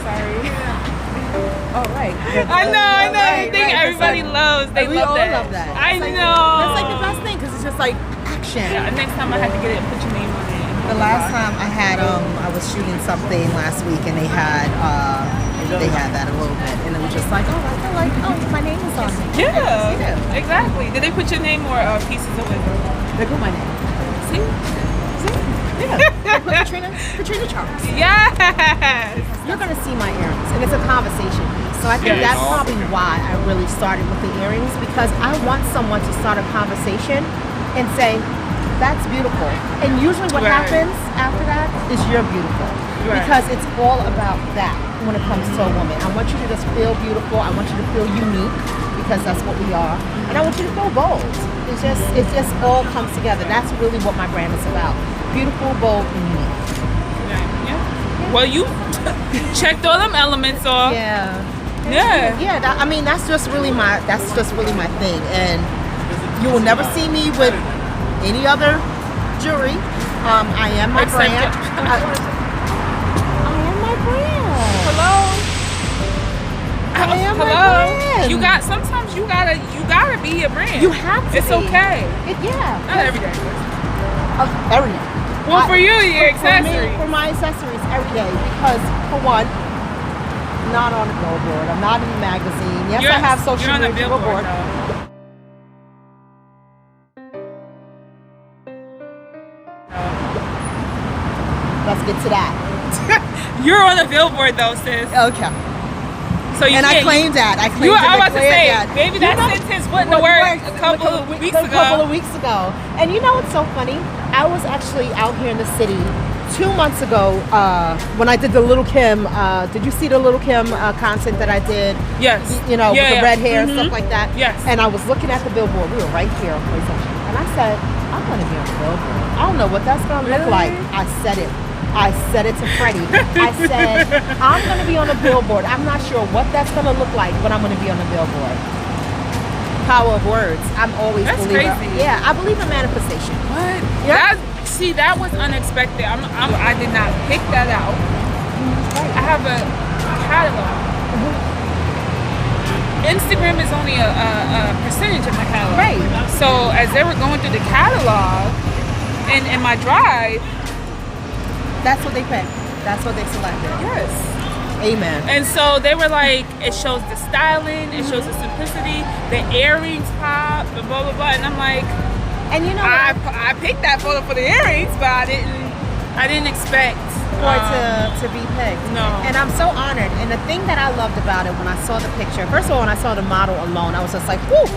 Sorry. Oh, right. I know. I think everybody loves. They we love all that. love that. I It's like, know. That's like the best thing because it's just like action. Yeah, next time I had to get it, put your name on it. The last time I had I was shooting something last week and they had that a little bit and it was just like, oh, I feel like, oh, my name is on it. Yeah, exactly. Did they put your name or pieces of it? They put my name. See? Yeah. They put Katrina Charles. Yes. You're gonna see my earrings and it's a conversation piece. So I think that's probably why I really started with the earrings because I want someone to start a conversation and say, that's beautiful. And usually what happens after that is you're beautiful. Right. Because it's all about that when it comes to a woman. I want you to just feel beautiful. I want you to feel unique because that's what we are. And I want you to feel bold. It just all comes together. That's really what my brand is about. Beautiful, bold, and unique. Yeah. Well, you checked all them elements off. Yeah. Yeah. I mean, that's just really my thing. And you will never see me with any other jewelry. I am my brand. I am my brand. Hello. I am my brand. Sometimes you gotta be a brand. You have to. It's okay. Yeah. Not every day. Every day. Well, for you, your accessories. For my accessories, every day. Because, for one, I'm not on a billboard. I'm not in a magazine. Yes, I have social media billboard. Let's get to that. You're on a billboard, though, sis. Okay. So you I claimed that. I was about to say, maybe that sentence wouldn't have worked a couple of weeks ago. And you know what's so funny? I was actually out here in the city 2 months ago when I did the Little Kim. Did you see the Little Kim content that I did? Yes. You know, with the red hair and stuff like that? Yes. And I was looking at the billboard. We were right here on PlayStation. And I said, I'm going to be on the billboard. I don't know what that's going to look like. I said it to Freddie. I said, I'm going to be on a billboard. I'm not sure what that's going to look like, but I'm going to be on a billboard. Power of words. I'm always a believer. Crazy. Yeah, I believe in manifestation. What? Yeah. That was unexpected. I did not pick that out. I have a catalog. Instagram is only a percentage of my catalog. Right. So as they were going through the catalog in my drive, that's what they picked. That's what they selected. Yes. Amen. And so they were like, it shows the styling, it shows the simplicity, the earrings pop, and blah blah blah. And I'm like, and you know, I picked that photo for the earrings, but I didn't expect for it to be picked. No. And I'm so honored. And the thing that I loved about it when I saw the picture, first of all, when I saw the model alone, I was just like, whoo.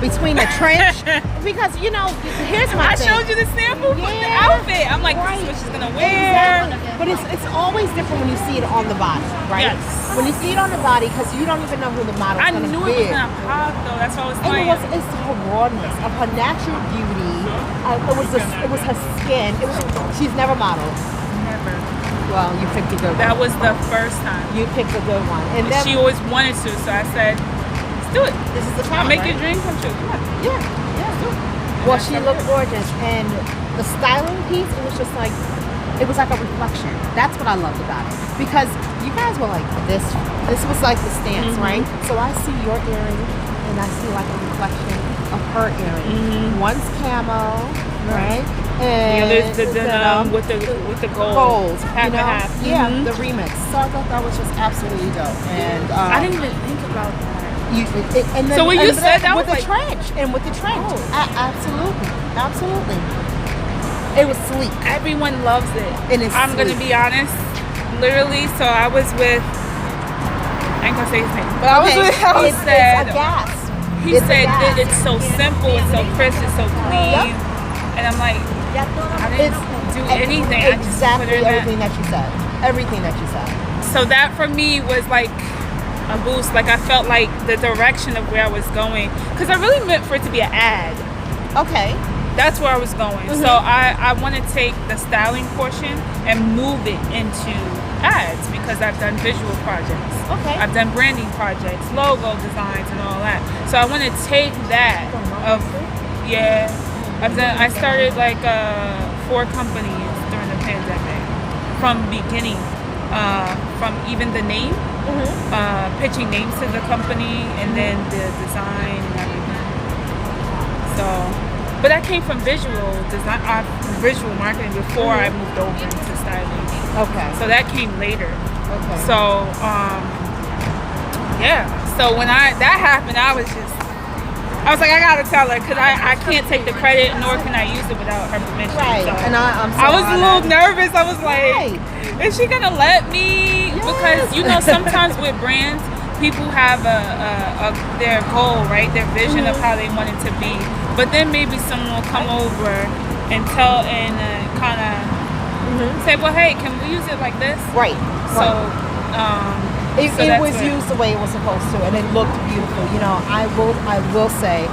Between the trench, because you know, here's my thing. I showed you the sample for the outfit. I'm like, this is what she's gonna wear. Exactly. But it's always different when you see it on the body, right? Yes. When you see it on the body, because you don't even know who the model's gonna be. I knew it was gonna pop though. That's what I was saying. And it's her rawness of her natural beauty. It was her skin. She's never modeled. Never. Well, you picked a good one. That was the first time. You picked a good one, and then she always wanted to, so I said, do it. This is the time. I'll make your dream come true. Yeah. Well, she looked gorgeous, and the styling piece, it was just like, it was like a reflection. That's what I loved about it, because you guys were like this. This was like the stance, right? So I see your earring, and I see like a reflection of her earring. One's camo, right? And the other's the denim with the gold. Half and half. Yeah, the remix. So I thought that was just absolutely dope, and I didn't even think about that. So when you said that with was the trench and with the trench, absolutely, it was sleek. Everyone loves it, and I'm gonna be honest, literally. So I was with, I ain't gonna say his name, but I was with. He said it's so simple, it's so crisp, it's so clean, and I'm like, I didn't do anything. Exactly everything that you said. Everything that you said. So that for me was like a boost. Like I felt like the direction of where I was going, because I really meant for it to be an ad. Okay. That's where I was going. So I want to take the styling portion and move it into ads, because I've done visual projects. Okay. I've done branding projects, logo designs, and all that. So I want to take that I started like 4 companies during the pandemic from beginning from even the name, pitching names to the company, and then the design and everything. So, but I came from visual design, visual marketing before I moved over into styling. Okay. So that came later. Okay. So, yeah. So when that happened, I was like, I gotta tell her, because I can't take the credit, nor can I use it without her permission. Right. So And I was a little nervous. I was like, is she gonna let me? Yes. Because sometimes with brands, people have their goal, right? Their vision of how they want it to be. But then maybe someone will come over and tell and kind of say, well, hey, can we use it like this? Right. So. It was used the way it was supposed to, and it looked beautiful. I will say,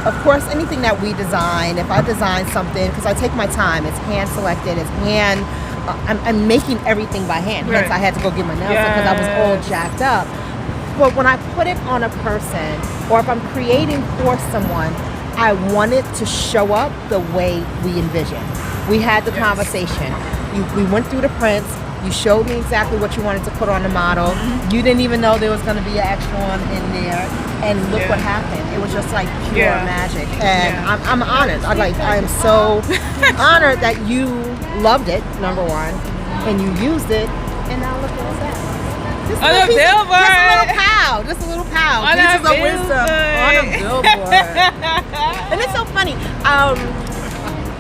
of course, anything that we design, if I design something, because I take my time, it's hand selected, it's hand. I'm making everything by hand. Hence, I had to go get my nails done because I was all jacked up. But when I put it on a person, or if I'm creating for someone, I want it to show up the way we envision. We had the conversation. We went through the prints. You showed me exactly what you wanted to put on the model. You didn't even know there was going to be an extra one in there. And look what happened. It was just like pure magic. And I'm honored. I am so honored that you loved it, number one, and you used it. And now look at that. Just a little pow. Just a little pow. Pieces of wisdom on a billboard. And it's so funny.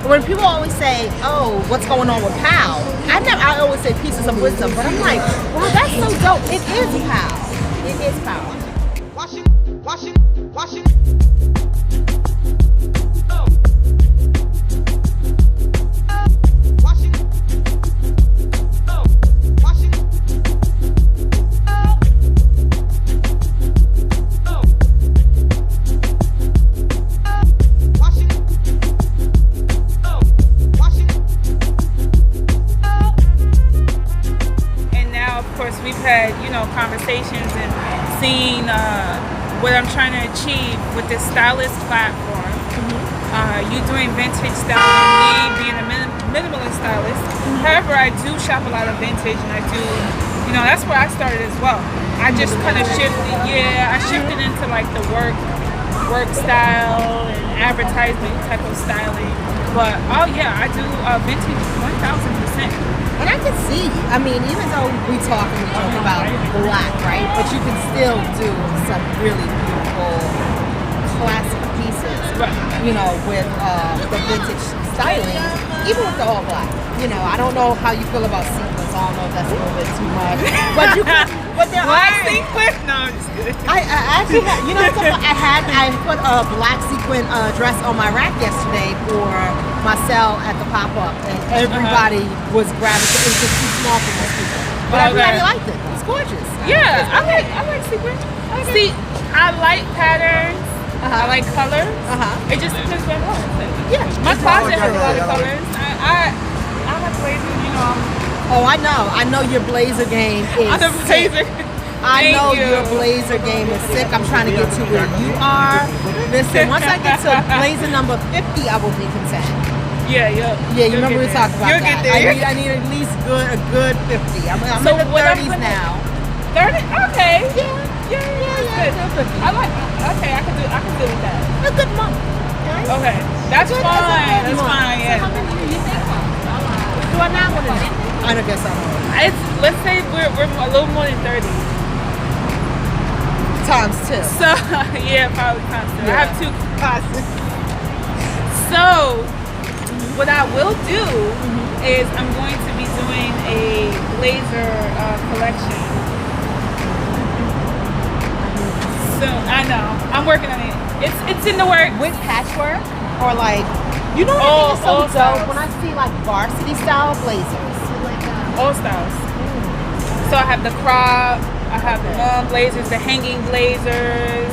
When people always say, "Oh, what's going on with POW?" I always say pieces of wisdom, but I'm like, wow, that's so dope. It is POW. It is POW. Wash it. We've had, conversations and seen what I'm trying to achieve with this stylist platform. You doing vintage styling, me being a minimalist stylist. However, I do shop a lot of vintage, and I do, that's where I started as well. I just kind of shifted, I shifted into like the work style and advertisement type of styling. But I do vintage 1,000%. And I can see, even though we talk about black, right? But you can still do some really beautiful classic pieces, with the vintage styling, even with the all black. I don't know how you feel about sequins. I don't know if that's a little bit too much. But there black sequin? No, I'm just kidding. I actually had, I put a black sequin dress on my rack yesterday for my sale at the pop-up, and everybody was gravitating. It was too small for most people, but everybody liked it. It's gorgeous. Yeah, I like sequin. See, I like patterns. I like colors. It just depends what I want. Yeah, my closet has a lot of colors. I like blazers. Oh, I know. I know your blazer game is sick. I know your blazer game is sick. I'm trying to get to where you are. Listen, once I get to blazer number 50, I will be content. Yeah. You remember we talked about that. I need at least a good 50. I'm in the 30s now. 30? Okay. Yeah. Good. I like. Okay, I can do with that. A good month. Okay, that's fine. That's fine. Yeah. So how many do you think? Do I not want to know? I don't guess I don't. Let's say we're a little more than 30. Times 2. So probably times 2. I have 2 classes. So what I will do is I'm going to be doing a blazer collection. So I know I'm working on it. It's in the works. With patchwork or like, what I think is so dope when I see like varsity style blazers. All styles. So I have the crop, I have the long blazers, the hanging blazers,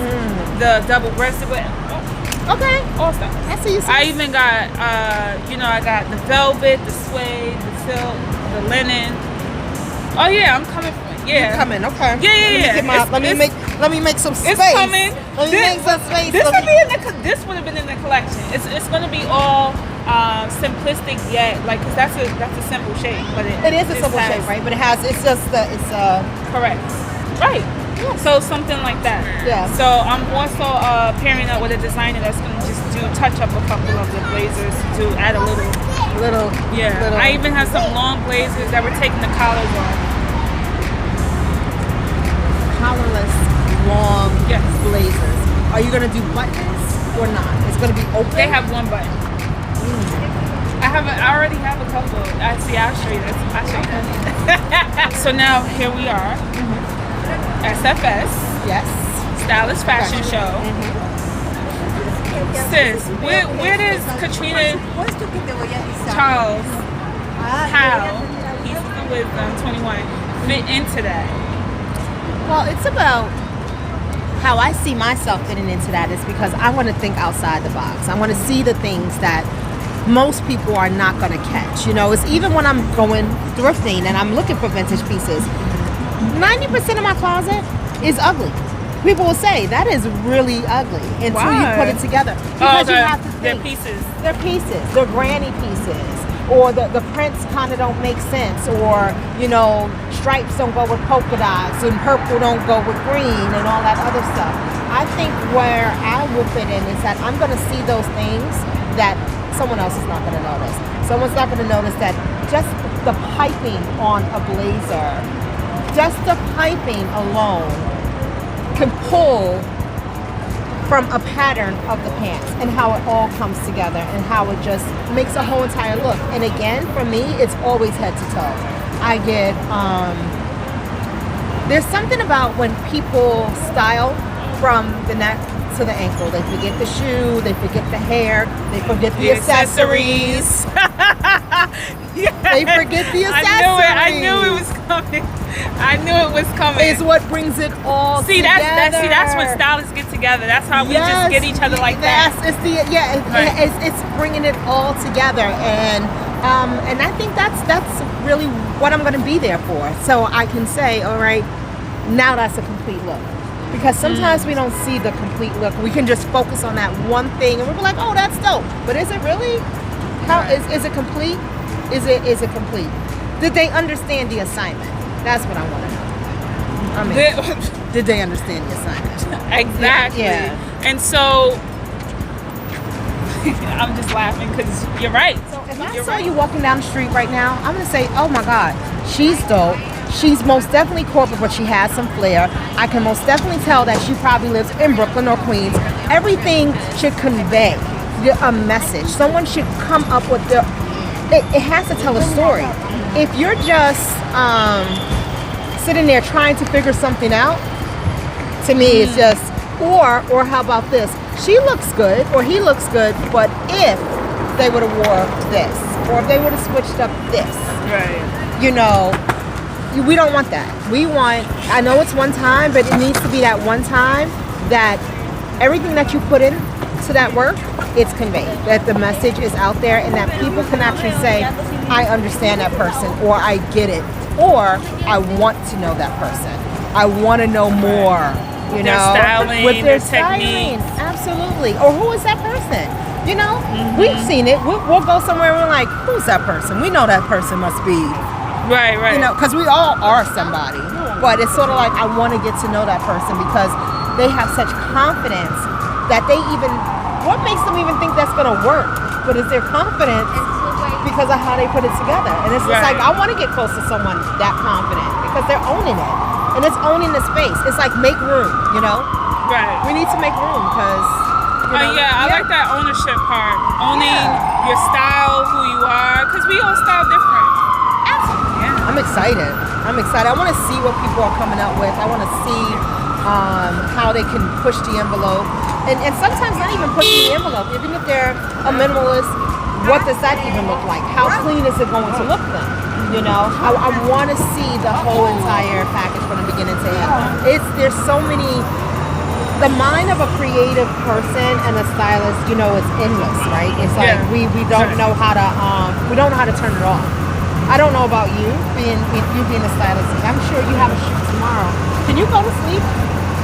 the double-breasted. Okay. All styles. I see you. I even got, I got the velvet, the suede, the silk, the linen. Oh yeah, I'm coming. Yeah. You're coming. Okay. Yeah. Let me make some space. It's coming. Let me make some space. This would have been in the collection. It's going to be all simplistic yet, like, because that's a simple shape, but it is a simple shape, right? But it's correct, right? So something like that. Yeah. So I'm also pairing up with a designer that's gonna just touch up a couple of the blazers to add a little. Yeah. Little. I even have some long blazers that we're taking the collars off. Collarless, long Yes. blazers. Are you gonna do buttons or not? It's gonna be open. They have one button. I already have a couple. I'll show you this. I'll show you that. So now here we are. SFS. Yes. Stylish Fashion Show. Sis, where does Katrina Charles Howe, he's with 21, fit into that? Well, it's about how I see myself fitting into that is because I want to think outside the box. I want to see the things that most people are not going to catch. You know, it's even when I'm going thrifting and I'm looking for vintage pieces, 90% of my closet is ugly. People will say that is really ugly until you put it together. Because you have to think. They're pieces. They're granny pieces. Or the prints kind of don't make sense. Or, you know, stripes don't go with polka dots and purple don't go with green and all that other stuff. I think where I will fit in is that I'm going to see those things that someone else is not going to notice. Someone's not going to notice that just the piping on a blazer, just the piping alone can pull from a pattern of the pants and how it all comes together and how it just makes a whole entire look. And again, for me, it's always head to toe. I get, there's something about when people style from the neck to the ankle. They forget the shoe, they forget the hair, they forget the accessories. They forget the accessories. I knew it was coming. I knew it was coming. It's what brings it all together. That's when stylists get together. That's how we just get each other like that. It's bringing it all together, and I think that's really what I'm going to be there for. So I can say, all right, now that's a complete look. Because sometimes we don't see the complete look. We can just focus on that one thing, and we're like, oh, that's dope. But is it really? How is it complete? Is it complete? Did they understand the assignment? That's what I want to know. I mean, did they understand the assignment? Exactly. Yeah. And so I'm just laughing because you're right. So if I saw you walking down the street right now, I'm going to say, oh my God, she's dope. She's most definitely corporate, but she has some flair. I can most definitely tell that she probably lives in Brooklyn or Queens. Everything should convey a message. Someone should come up with it has to tell a story. If you're just sitting there trying to figure something out, to me it's just, or how about this? She looks good or he looks good, but if they would have wore this, or if they would have switched up this, right? You know, we don't want that. We want, I know it's one time, but it needs to be that one time that everything that you put in to that work, it's conveyed, that the message is out there, and that people can actually say, I understand that person, or I get it, or I want to know that person. I want to know more, you know, styling, with their technique. Absolutely. Or who is that person? You know, we've seen it. We'll go somewhere and we're like, who's that person? We know that person must be. Right. You know, because we all are somebody. But it's sort of like, I want to get to know that person because they have such confidence that they even, what makes them even think that's going to work? But is their confidence because of how they put it together. And it's just like, I want to get close to someone that confident because they're owning it. And it's owning the space. It's like, make room, you know? Right. We need to make room because, I like that ownership part. Owning your style, who you are, because we all style different. Absolutely. Yeah. I'm excited. I want to see what people are coming up with. I want to see how they can push the envelope. And sometimes not even pushing the envelope. Even if they're a minimalist, what does that even look like? How clean is it going to look then? You know, I want to see the whole entire package from the beginning to end. There's so many. The mind of a creative person and a stylist, you know, it's endless, right? It's like we don't know how to turn it off. I don't know about you being a stylist. I'm sure you have a shoot tomorrow. Can you go to sleep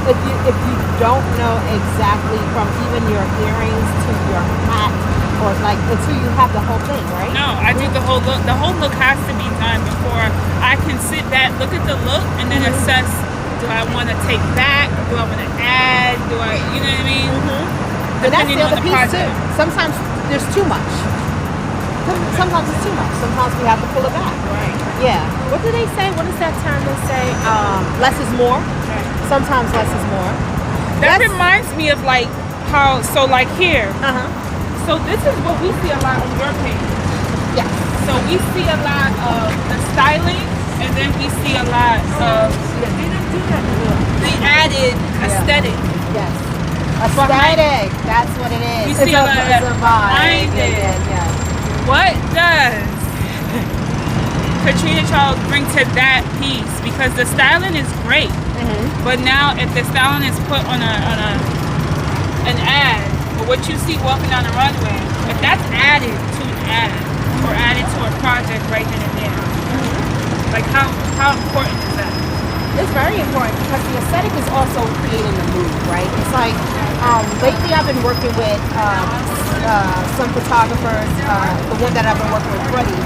if you don't know exactly from even your earrings to your hat or like until you have the whole thing, right? No, I do the whole look. The whole look has to be done before I can sit back, look at the look, and then assess. Do I want to take back? Do I want to add? Do I, you know what I mean? And that's Depending the on other the piece project. too. Sometimes there's too much. Sometimes it's too much. Sometimes we have to pull it back. Right. Yeah. What do they say? What is that term they say? Less is more. Right. Sometimes less is more. That reminds me of like how, so like here. So this is what we see a lot on your page. Yes. So we see a lot of the styling, and then we see a lot of the added aesthetic. Yes. Aesthetic. That's what it is. We see a lot of that It's a vibe. behind it. Yeah. What does Katrina Charles bring to that piece? Because the styling is great, but now if the styling is put on an ad, or what you see walking down the runway, if that's added to an ad or added to a project right then and there, like how important is that? It's very important because the aesthetic is also creating the mood, right? It's like lately I've been working with some photographers. The one that I've been working with, Freddie.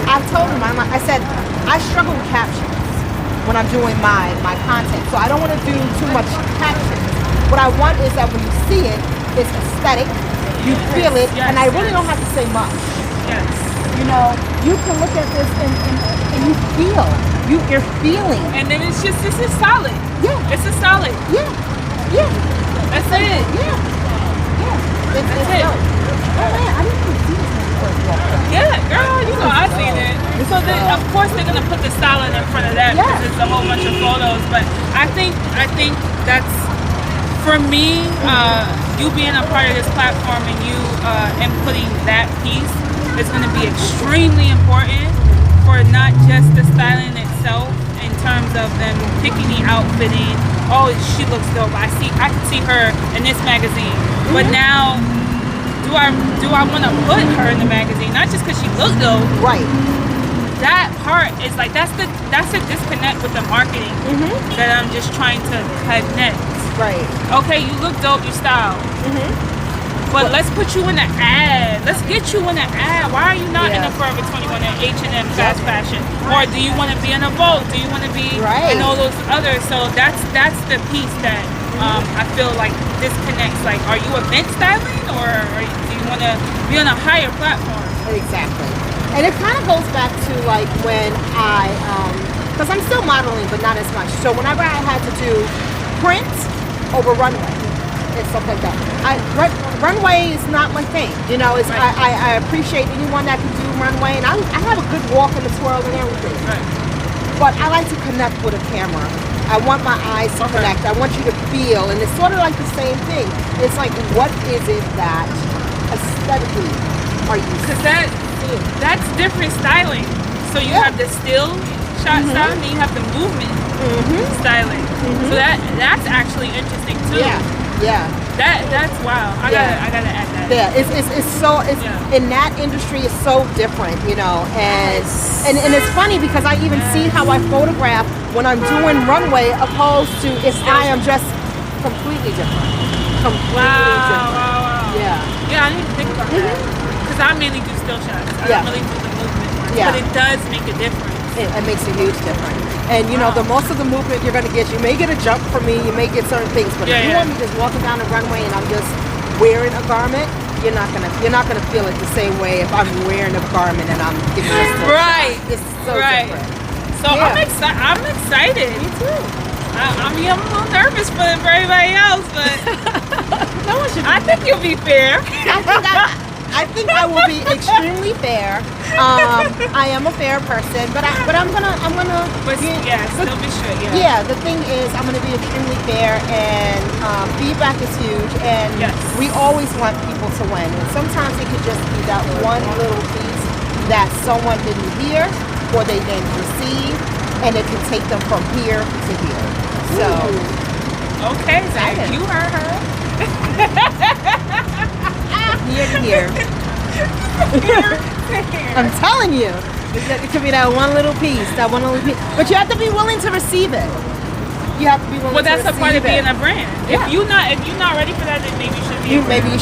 I told him, I said, I struggle with captions when I'm doing my content, so I don't want to do too much captions. What I want is that when you see it, it's aesthetic, you feel it, and I really don't have to say much. Yes. You know, you can look at this and you feel. You're feeling. And then it's just, this is solid. Yeah. It's a solid. Yeah. Yeah. That's it. Yeah. Yeah. It's That's it. Oh man, I didn't even see this when you first walked in. Yeah, girl, you know I seen it. So then, of course they're gonna put the styling in front of that because it's a whole bunch of photos. But I think that's, for me, you being a part of this platform and you inputting that piece is gonna be extremely important for not just the styling itself in terms of them picking the outfitting. Oh, she looks dope. I can see her in this magazine. But now, do I want to put her in the magazine? Not just because she looked dope. Right. That part is like that's a disconnect with the marketing that I'm just trying to connect. Right. Okay, you look dope, you style. But let's put you in the ad. Let's get you in the ad. Why are you not in the Forever 21 and H&M fast fashion? Or do you want to be in a Vogue? Do you want to be in all those others? So that's the piece that I feel like disconnects. Like, are you event styling, or do you want to be on a higher platform? Exactly. And it kind of goes back to like when I, because I'm still modeling, but not as much. So whenever I had to do print over runway and stuff like that, runway is not my thing. You know, it's I appreciate anyone that can do runway, and I have a good walk in the twirl and everything. Right. But I like to connect with a camera. I want my eyes to connect. I want you to feel, and it's sort of like the same thing. It's like, what is it that aesthetically are you? Because that's different styling. So you have the still shot styling, then you have the movement styling. So that's actually interesting too. Yeah. That's wow. I gotta add that. Yeah, it's so in that industry it's so different, you know, and it's funny because I even see how I photograph when I'm doing runway opposed to if I am just completely different. Wow. Yeah. I didn't think about that because I mainly do still shots. I don't really do the movement ones, but it does make a difference. It makes a huge difference. And you know, the most of the movement you're gonna get, you may get a jump from me, you may get certain things, but if you want me just walking down the runway and I'm just wearing a garment, you're not gonna feel it the same way if I'm wearing a garment and I'm giving this It's so different. So I'm excited. Me too. I'm a little nervous for everybody else, but No one should. I think you'll be fair. I think I will be extremely fair. I am a fair person, but I'm gonna. But still be sure. Yeah, the thing is, I'm gonna be extremely fair, and feedback is huge, and we always want people to win. And sometimes it could just be that one little piece that someone didn't hear or they didn't receive, and it can take them from here to here. So, okay, you heard her. Here to here. I'm telling you, it could be that one little piece, but you have to be willing to receive it. You have to be willing. Well, that's to a part of receive being a brand. If you're not ready for that, then maybe you should be. Maybe you